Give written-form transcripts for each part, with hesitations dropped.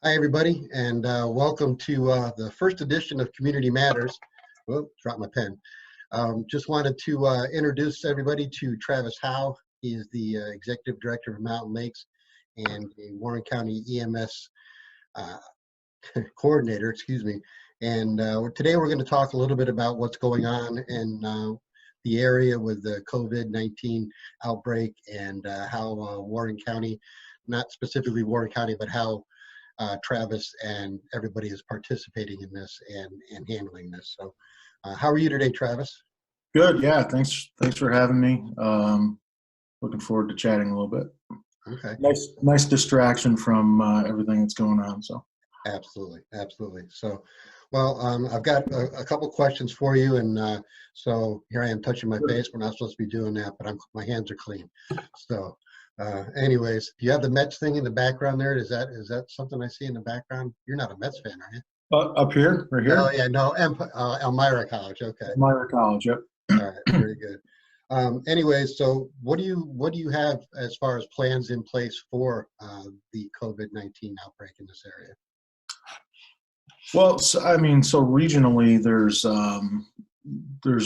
Hi, everybody, and welcome to the first edition of Community Matters. Whoa, dropped my pen. Just wanted to introduce everybody to Travis Howe. He is the Executive Director of Mountain Lakes and the Warren County EMS Coordinator, excuse me. And today we're going to talk a little bit about what's going on in the area with the COVID-19 outbreak and how Warren County, not specifically Warren County, but how Travis and everybody is participating in this and handling this. So how are you today, Travis? Good. Yeah. Thanks for having me. Looking forward to chatting a little bit. Okay. Nice distraction from everything that's going on. So absolutely. So, well, I've got a couple questions for you, and so here I am touching my face. We're not supposed to be doing that, but my hands are clean. So anyways, do you have the Mets thing in the background there? Is that something I see in the background? You're not a Mets fan, are you? up here, right here. Oh yeah, no, Elmira College. Okay. Elmira College. Yep. All right, very good. Anyways, so what do you have as far as plans in place for the COVID-19 outbreak in this area? Well, so regionally, there's a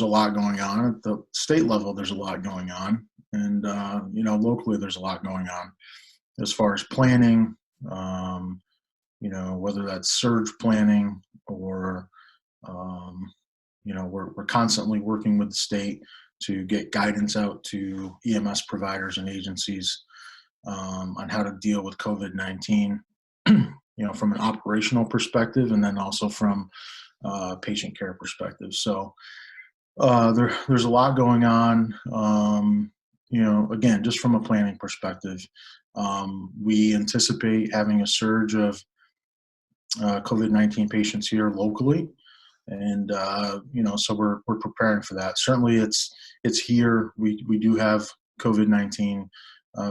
lot going on at the state level. There's a lot going on, and locally, there's a lot going on as far as planning. Whether that's surge planning or we're constantly working with the state to get guidance out to EMS providers and agencies on how to deal with COVID-19. From an operational perspective, and then also from patient care perspective. So there's a lot going on. Again, just from a planning perspective, we anticipate having a surge of COVID-19 patients here locally, and so we're preparing for that. Certainly, it's here. We do have COVID-19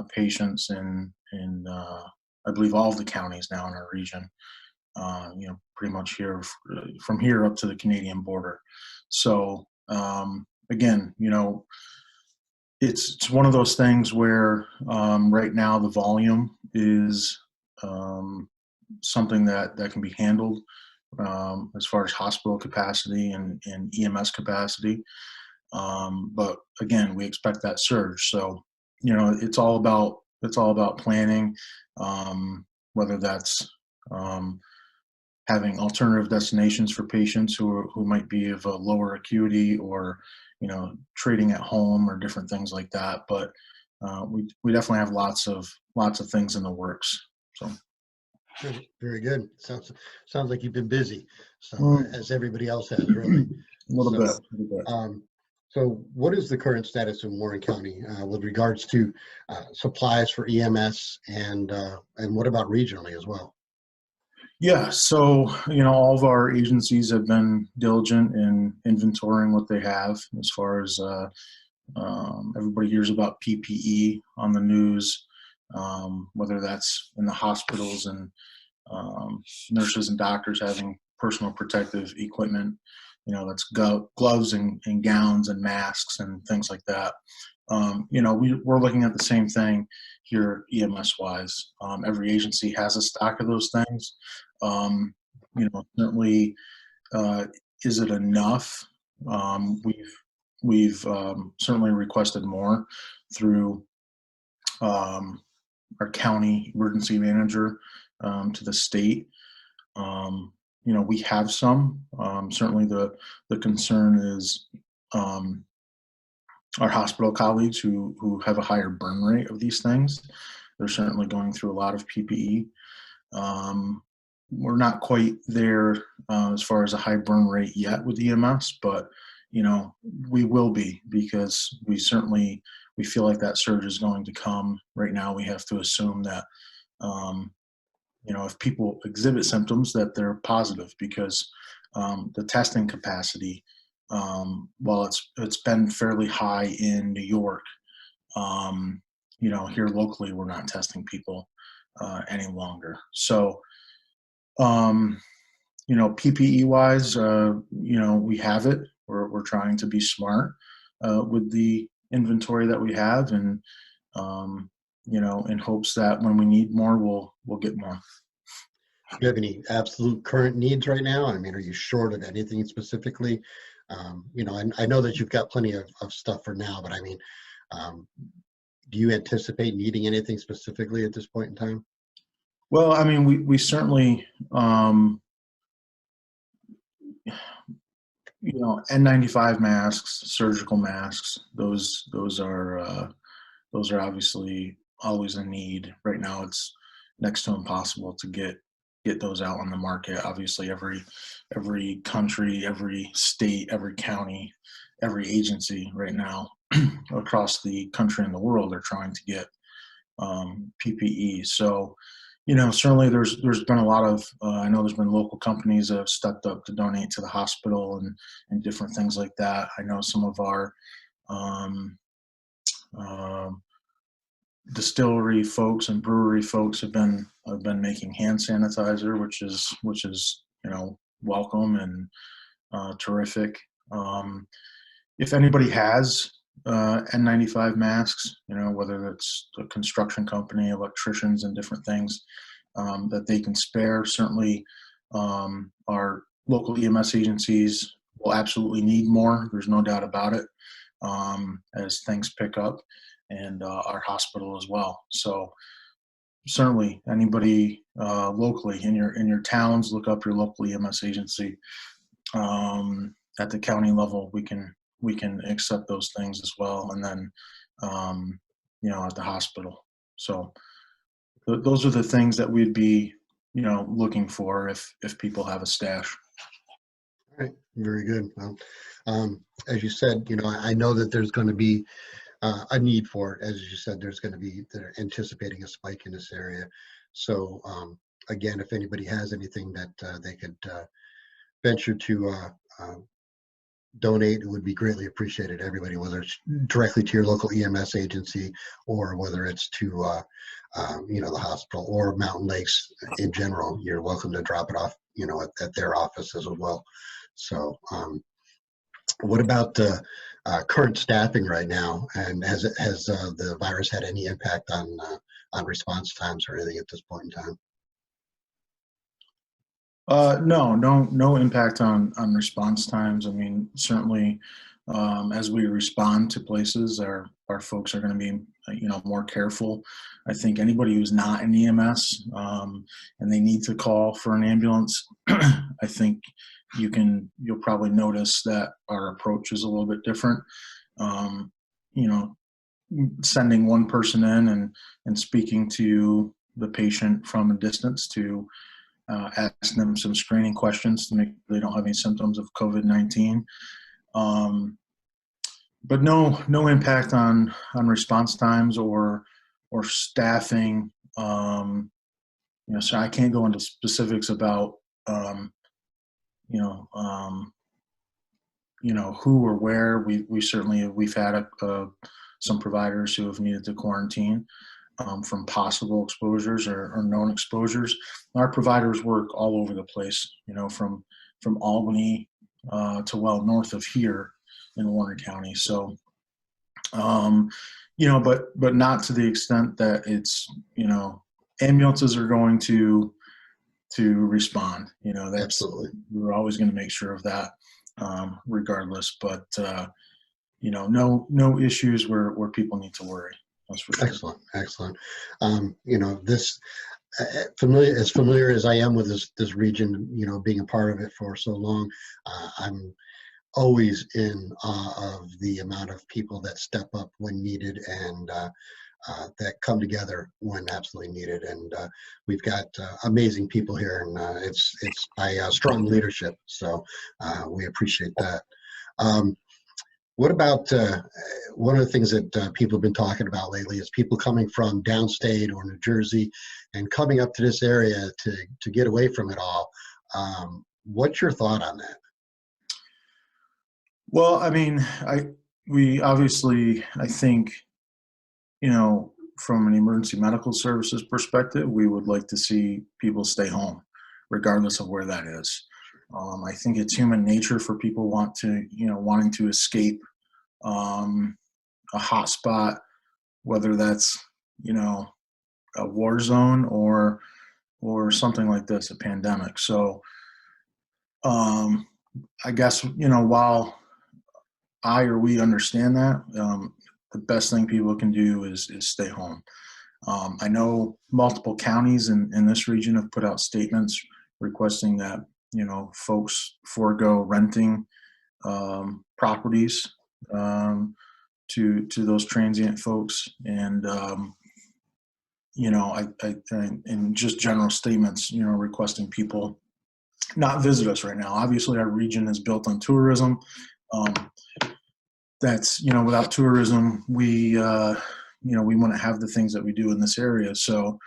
patients in I believe all of the counties now in our region, pretty much here from here up to the Canadian border. So again, it's one of those things where right now the volume is something that can be handled as far as hospital capacity and EMS capacity. But again, we expect that surge. So it's all about planning, whether that's having alternative destinations for patients who might be of a lower acuity, or trading at home or different things like that. But we definitely have lots of things in the works. So very good. Sounds like you've been busy, so as everybody else has, really. A little bit. So what is the current status in Warren County with regards to supplies for EMS, and what about regionally as well? Yeah, so all of our agencies have been diligent in inventorying what they have as far as everybody hears about PPE on the news, whether that's in the hospitals and nurses and doctors having personal protective equipment. That's gloves and gowns and masks and things like that. We're looking at the same thing here EMS wise. Every agency has a stock of those things. Certainly, is it enough? We've certainly requested more through our county emergency manager to the state. We have some. Certainly, the concern is our hospital colleagues who have a higher burn rate of these things. They're certainly going through a lot of PPE. We're not quite there as far as a high burn rate yet with EMS, but we will be, because we feel like that surge is going to come. Right now, we have to assume that if people exhibit symptoms, that they're positive, because the testing capacity, while it's been fairly high in New York, here locally we're not testing people any longer. So PPE wise, we have it. We're trying to be smart with the inventory that we have, and in hopes that when we need more, we'll get more. Do you have any absolute current needs right now? I mean, are you short of anything specifically? I know that you've got plenty of stuff for now, but I mean, um, do you anticipate needing anything specifically at this point in time? Well, I mean, we certainly, N95 masks, surgical masks, those are obviously always a need. Right now, it's next to impossible to get those out on the market. Obviously, every country, every state, every county, every agency right now across the country and the world are trying to get PPE. So, certainly there's been a lot of I know there's been local companies that have stepped up to donate to the hospital and different things like that. I know some of our um, um, distillery folks and brewery folks have been making hand sanitizer, which is welcome and terrific. If anybody has N95 masks, whether it's a construction company, electricians, and different things that they can spare, certainly our local EMS agencies will absolutely need more. There's no doubt about it as things pick up, and our hospital as well. So certainly, anybody locally in your towns, look up your local EMS agency. At the county level, we can accept those things as well, and then at the hospital. So those are the things that we'd be looking for if people have a stash. All right, very good. Well, as you said, I know that there's going to be a need for it. As you said, they're anticipating a spike in this area. So again, if anybody has anything that they could venture to donate, it would be greatly appreciated. Everybody, whether it's directly to your local EMS agency or whether it's to the hospital or Mountain Lakes in general, you're welcome to drop it off at their office as well. So what about current staffing right now, and has the virus had any impact on response times or anything at this point in time? No impact on response times. I mean, certainly, as we respond to places, our folks are going to be, more careful. I think anybody who's not in EMS and they need to call for an ambulance, I think you'll probably notice that our approach is a little bit different. Um, you know, Sending one person in and speaking to the patient from a distance to ask them some screening questions to make sure they don't have any symptoms of COVID-19. But no impact on response times or staffing. So I can't go into specifics about you know um, who or where. We've had some providers who have needed to quarantine from possible exposures or known exposures. Our providers work all over the place, from Albany to well north of here in Warren County. So, but not to the extent that it's, ambulances are going to respond. That's Absolutely. we're always going to make sure of that, regardless. But no issues where people need to worry. That's for sure. Excellent, excellent. This familiar as I am with this region, being a part of it for so long, I'm always in awe of the amount of people that step up when needed and that come together when absolutely needed. And we've got amazing people here, and it's by strong leadership. So we appreciate that. What about one of the things that people have been talking about lately is people coming from downstate or New Jersey and coming up to this area to get away from it all. What's your thought on that? Well, I mean, we obviously, I think, from an emergency medical services perspective, we would like to see people stay home, regardless of where that is. I think it's human nature for people wanting to escape a hot spot, whether that's, a war zone or or something like this, a pandemic. So I guess, while we understand that, the best thing people can do is stay home. I know multiple counties in this region have put out statements requesting that, folks forego renting properties to those transient folks. And, and just general statements, requesting people not visit us right now. Obviously, our region is built on tourism. That's, without tourism, we wouldn't have the things that we do in this area. So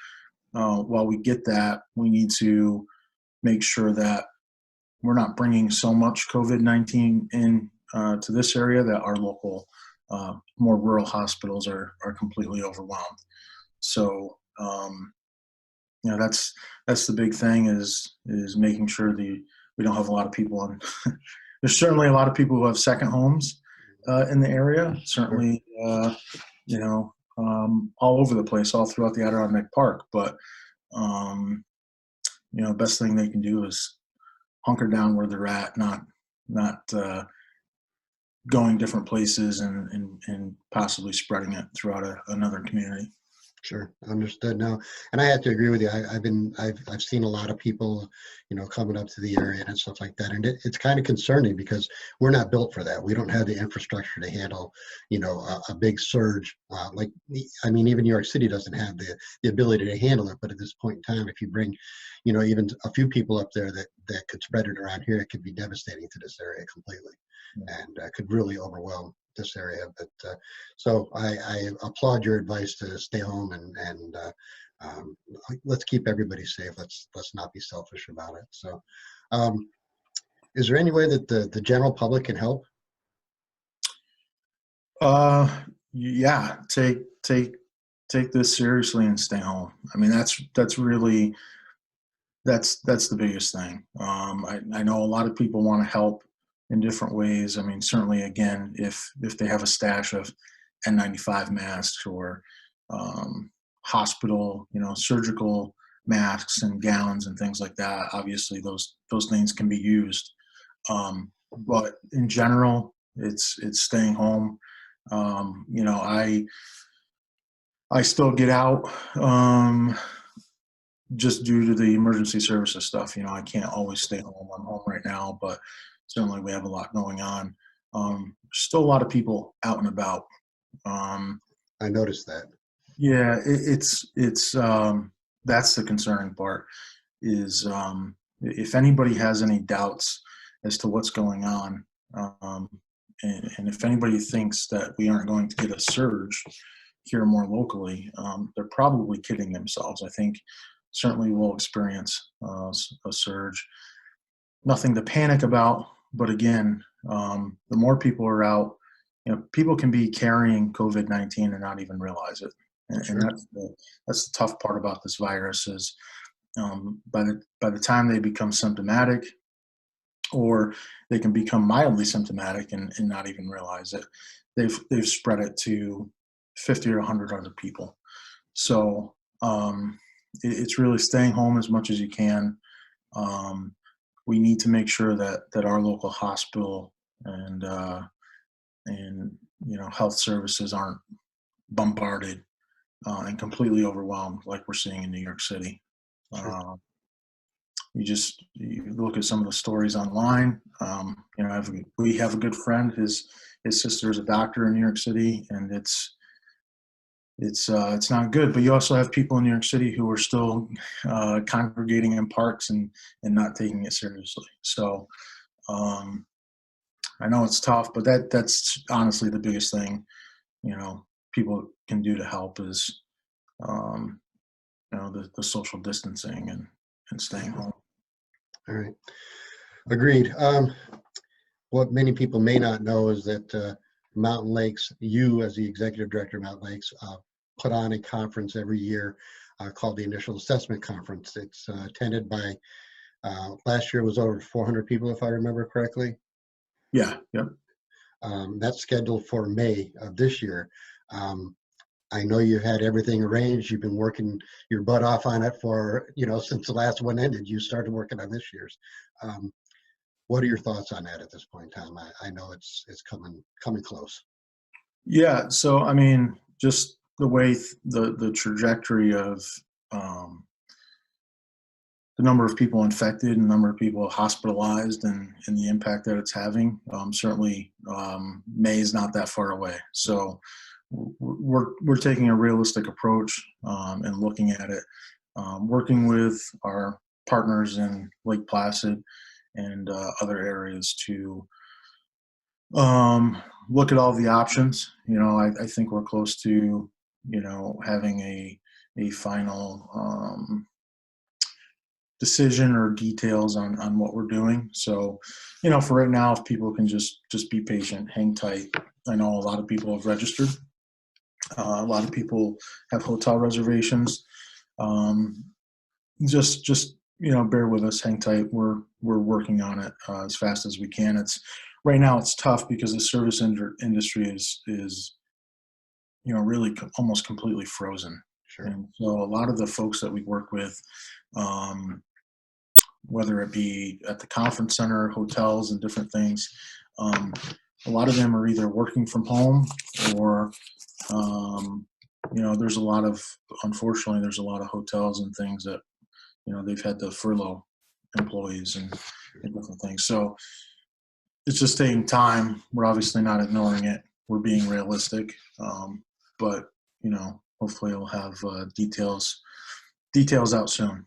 while we get that, we need to make sure that we're not bringing so much COVID-19 in to this area that our local, more rural hospitals are completely overwhelmed. So, that's the big thing is making sure we don't have a lot of people on. There's certainly a lot of people who have second homes in the area, certainly, all over the place, all throughout the Adirondack Park. But, best thing they can do is hunker down where they're at, not going different places and possibly spreading it throughout another community. Sure, understood. Now, and I have to agree with you. I've seen a lot of people, coming up to the area and stuff like that, and it's kind of concerning because we're not built for that. We don't have the infrastructure to handle, a big surge. Even New York City doesn't have the ability to handle it. But at this point in time, if you bring, even a few people up there that could spread it around here, it could be devastating to this area completely, and could really overwhelm this area. But so I applaud your advice to stay home and let's keep everybody safe. Let's not be selfish about it. So is there any way that the general public can help? Yeah, take this seriously and stay home. I mean, that's really the biggest thing. I know a lot of people want to help in different ways. I mean, certainly, again, if they have a stash of N95 masks or hospital, surgical masks and gowns and things like that, obviously those things can be used. But in general, it's staying home. I still get out just due to the emergency services stuff. I can't always stay home. I'm home right now, but certainly we have a lot going on. Still a lot of people out and about. I noticed that. Yeah, it's that's the concerning part is if anybody has any doubts as to what's going on, and if anybody thinks that we aren't going to get a surge here more locally, they're probably kidding themselves. I think certainly we'll experience a surge. Nothing to panic about, but again, the more people are out, people can be carrying COVID-19 and not even realize it. And, Sure. and that's the tough part about this virus is by the time they become symptomatic, or they can become mildly symptomatic and not even realize it, they've spread it to 50 or 100 other people. So it's really staying home as much as you can. We need to make sure that our local hospital and health services aren't bombarded and completely overwhelmed like we're seeing in New York City. Sure. You look at some of the stories online. We have a good friend. His sister is a doctor in New York City, and it's not good. But you also have people in New York City who are still congregating in parks and not taking it seriously. So I know it's tough, but that's honestly the biggest thing people can do to help is the social distancing and staying home. All right. Agreed. What many people may not know is that Mountain Lakes, you as the executive director of Mountain Lakes, put on a conference every year called the Initial Assessment Conference. It's attended by, last year was over 400 people, if I remember correctly. Yeah. Yep. That's scheduled for May of this year. I know you had everything arranged. You've been working your butt off on it for, since the last one ended. You started working on this year's. What are your thoughts on that at this point in time? I know it's coming close. Yeah. So, I mean, just the way the trajectory of the number of people infected and number of people hospitalized and the impact that it's having, certainly May is not that far away. So we're taking a realistic approach and looking at it, working with our partners in Lake Placid and other areas to look at all the options. I think we're close to, having a final decision or details on what we're doing. So, for right now, if people can just be patient, hang tight. I know a lot of people have registered. A lot of people have hotel reservations. Just bear with us, hang tight. We're working on it as fast as we can. It's right now it's tough because the service industry is really almost completely frozen. Sure. And so a lot of the folks that we work with, whether it be at the conference center, hotels, and different things, a lot of them are either working from home or unfortunately there's a lot of hotels and things that they've had to furlough employees and different things. So it's just taking time. We're obviously not ignoring it. We're being realistic, but hopefully we'll have details out soon.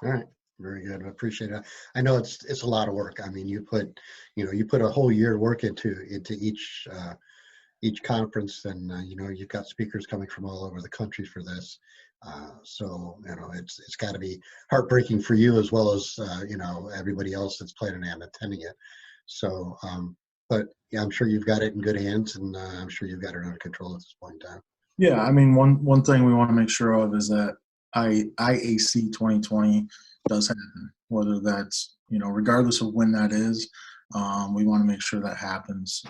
All right. Very good. I appreciate it. I know it's a lot of work. I mean, you put a whole year work into each conference, and you've got speakers coming from all over the country for this. So it's got to be heartbreaking for you as well as everybody else that's planning on attending it. So, but yeah, I'm sure you've got it in good hands, and I'm sure you've got it under control at this point in time. Yeah, I mean, one thing we want to make sure of is that IAC 2020 does happen, whether that's regardless of when that is. We want to make sure that happens.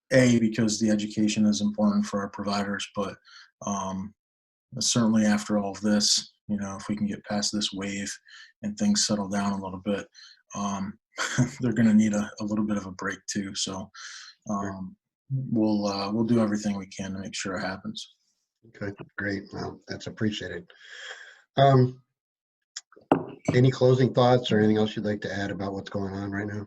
Because the education is important for our providers, but certainly after all of this, if we can get past this wave and things settle down a little bit, they're going to need a little bit of a break too. So we'll do everything we can to make sure it happens. Okay, great. Well, that's appreciated. Any closing thoughts or anything else you'd like to add about what's going on right now?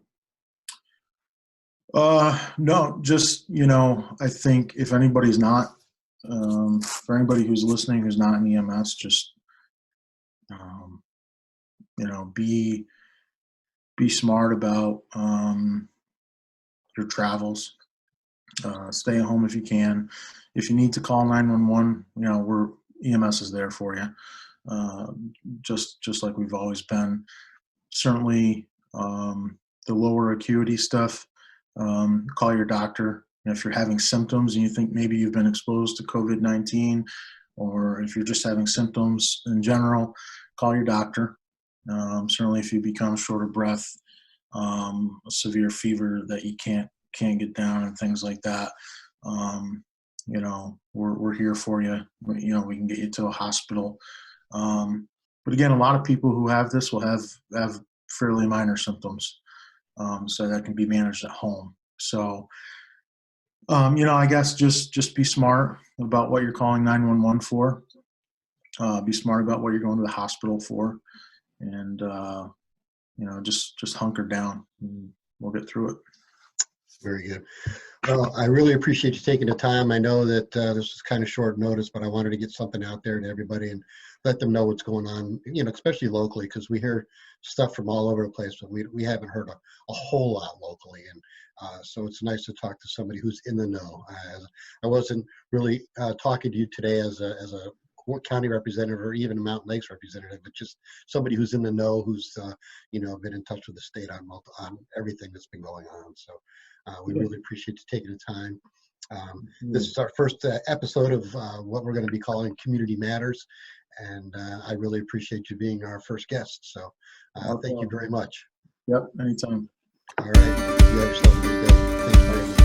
No, just, I think if anybody's not, for anybody who's listening, who's not in EMS, just, be smart about, your travels, stay at home if you can. If you need to call 911, EMS is there for you. Just like we've always been. Certainly, the lower acuity stuff, call your doctor. And if you're having symptoms and you think maybe you've been exposed to COVID-19, or if you're just having symptoms in general, call your doctor. Certainly if you become short of breath, a severe fever that you can't get down and things like that, we're here for you. We can get you to a hospital. But again, a lot of people who have this will have fairly minor symptoms. So that can be managed at home. So, I guess just be smart about what you're calling 911 for. Be smart about what you're going to the hospital for, and just hunker down, and we'll get through it. Very good. Well, I really appreciate you taking the time. I know that this is kind of short notice, but I wanted to get something out there to everybody and let them know what's going on, especially locally, because we hear stuff from all over the place, but we haven't heard a whole lot locally. And so it's nice to talk to somebody who's in the know. I wasn't really talking to you today as a county representative or even a Mountain Lakes representative, but just somebody who's in the know, who's been in touch with the state on everything that's been going on. So we really appreciate you taking the time. This is our first episode of what we're going to be calling Community Matters, and I really appreciate you being our first guest. So thank you very much. Yep, anytime. All right. You have yourself a good day. Thank you very much.